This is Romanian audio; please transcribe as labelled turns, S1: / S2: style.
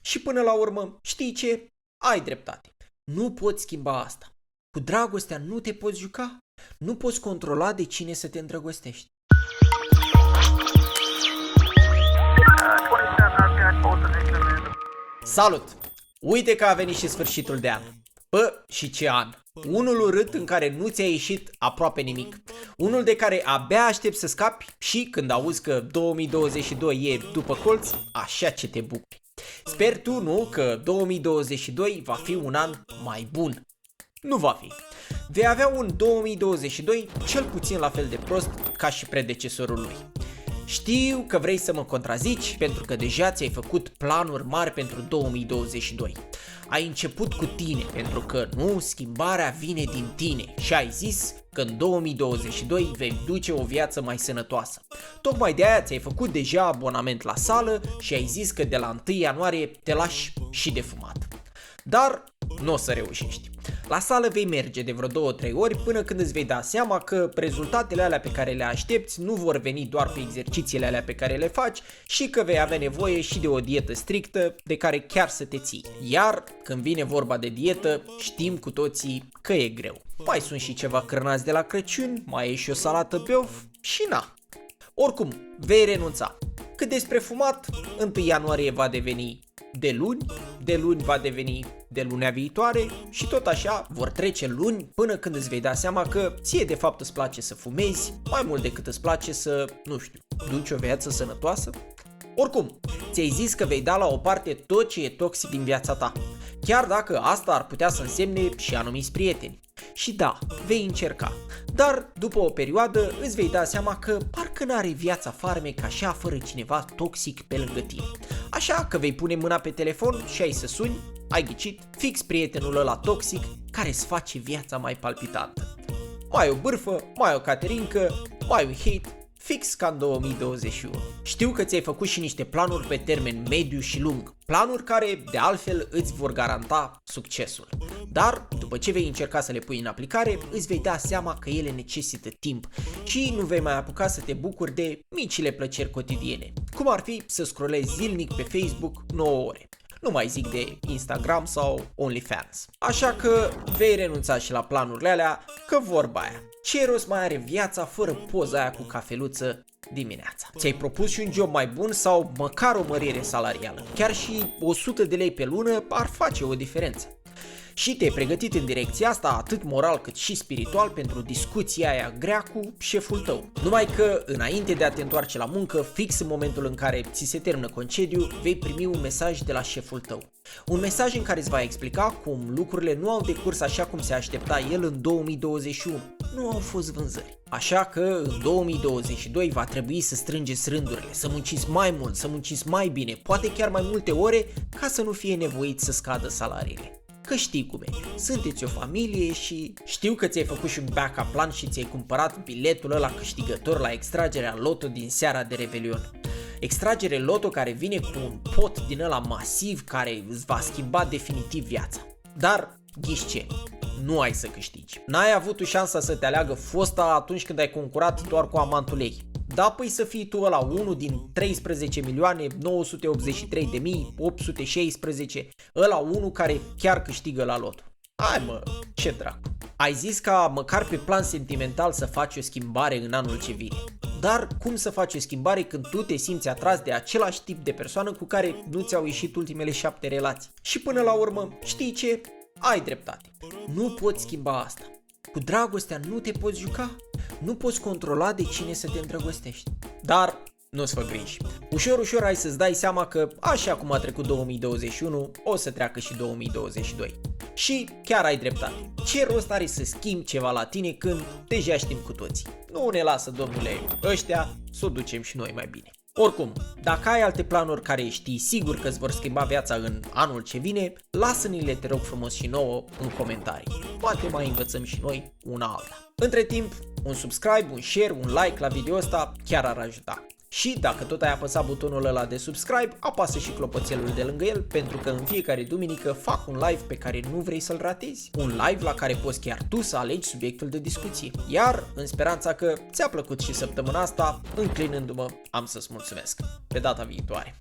S1: Și până la urmă, știi ce? Ai dreptate. Nu poți schimba asta. Cu dragostea nu te poți juca. Nu poți controla de cine să te îndrăgostești. Salut! Uite că a venit și sfârșitul de an. Bă, și ce an! Unul urât în care nu ți-a ieșit aproape nimic. Unul de care abia aștept să scapi și când auzi că 2022 e după colț, așa ce te bucuri. Sper tu, nu, că 2022 va fi un an mai bun. Nu va fi. Vei avea un 2022 cel puțin la fel de prost ca și predecesorul lui. Știu că vrei să mă contrazici pentru că deja ți-ai făcut planuri mari pentru 2022. Ai început cu tine pentru că nu, schimbarea vine din tine și ai zis că în 2022 vei duce o viață mai sănătoasă. Tocmai de aia ți-ai făcut deja abonament la sală și ai zis că de la 1 ianuarie te lași și de fumat. Dar nu o să reușești. La sală vei merge de vreo 2-3 ori până când îți vei da seama că rezultatele alea pe care le aștepți nu vor veni doar pe exercițiile alea pe care le faci și că vei avea nevoie și de o dietă strictă de care chiar să te ții. Iar când vine vorba de dietă, știm cu toții că e greu. Mai sunt și ceva crânați de la Crăciun, mai e și o salată beof și na. Oricum, vei renunța. Cât despre fumat, 1 ianuarie va deveni de luni va deveni de lunea viitoare și tot așa vor trece luni până când îți vei da seama că ție de fapt îți place să fumezi mai mult decât îți place să, nu știu, duci o viață sănătoasă. Oricum, ți-ai zis că vei da la o parte tot ce e toxic din viața ta, chiar dacă asta ar putea să însemne și anumiți prieteni. Și da, vei încerca, dar după o perioadă îți vei da seama că parcă n-are viața farmec așa fără cineva toxic pe lângă tine. Așa că vei pune mâna pe telefon și ai să suni, ai ghicit, fix prietenul ăla toxic care îți face viața mai palpitantă. Mai o bârfă, mai o caterincă, mai un hate, fix ca în 2021. Știu că ți-ai făcut și niște planuri pe termen mediu și lung, planuri care de altfel îți vor garanta succesul. Dar după ce vei încerca să le pui în aplicare, îți vei da seama că ele necesită timp și nu vei mai apuca să te bucuri de micile plăceri cotidiene, cum ar fi să scrollezi zilnic pe Facebook 9 ore. Nu mai zic de Instagram sau OnlyFans. Așa că vei renunța și la planurile alea, că vorba aia. Ce rost mai are viața fără poza aia cu cafeluță dimineața? Ți-ai propus și un job mai bun sau măcar o mărire salarială? Chiar și 100 de lei pe lună ar face o diferență. Și te-ai pregătit în direcția asta atât moral cât și spiritual pentru discuția aia grea cu șeful tău. Numai că înainte de a te întoarce la muncă, fix în momentul în care ți se termină concediu, vei primi un mesaj de la șeful tău. Un mesaj în care îți va explica cum lucrurile nu au decurs așa cum se aștepta el în 2021. Nu au fost vânzări. Așa că în 2022 va trebui să strângeți rândurile, să munciți mai mult, să munciți mai bine, poate chiar mai multe ore, ca să nu fie nevoit să scadă salariile. Că știi cum e, sunteți o familie și știu că ți-ai făcut și un backup plan și ți-ai cumpărat biletul ăla câștigător la extragerea loto din seara de Revelion. Extragere loto care vine cu un pot din ăla masiv care îți va schimba definitiv viața. Dar, ghiși ce? Nu ai să câștigi. N-ai avut tu șansa să te aleagă fosta atunci când ai concurat doar cu amantul ei. Da, păi să fii tu ăla unul din 13.983.816, ăla unul care chiar câștigă la loto. Hai mă, ce dracu. Ai zis ca măcar pe plan sentimental să faci o schimbare în anul ce vine. Dar cum să faci o schimbare când tu te simți atras de același tip de persoană cu care nu ți-au ieșit ultimele 7 relații? Și până la urmă, știi ce? Ai dreptate. Nu poți schimba asta. Cu dragostea nu te poți juca. Nu poți controla de cine să te îndrăgostești. Dar nu-ți fă griji. Ușor, ușor ai să-ți dai seama că așa cum a trecut 2021, o să treacă și 2022. Și chiar ai dreptate. Ce rost are să schimbi ceva la tine când deja știm cu toții? Nu ne lasă, domnule, ăștia să o ducem și noi mai bine. Oricum, dacă ai alte planuri care știi sigur că îți vor schimba viața în anul ce vine, lasă-ni-le, te rog frumos, și nouă în comentarii. Poate mai învățăm și noi una alta. Între timp, un subscribe, un share, un like la video ăsta chiar ar ajuta. Și dacă tot ai apăsat butonul ăla de subscribe, apasă și clopoțelul de lângă el, pentru că în fiecare duminică fac un live pe care nu vrei să-l ratezi. Un live la care poți chiar tu să alegi subiectul de discuție. Iar, în speranța că ți-a plăcut și săptămâna asta, înclinându-mă, am să-ți mulțumesc. Pe data viitoare!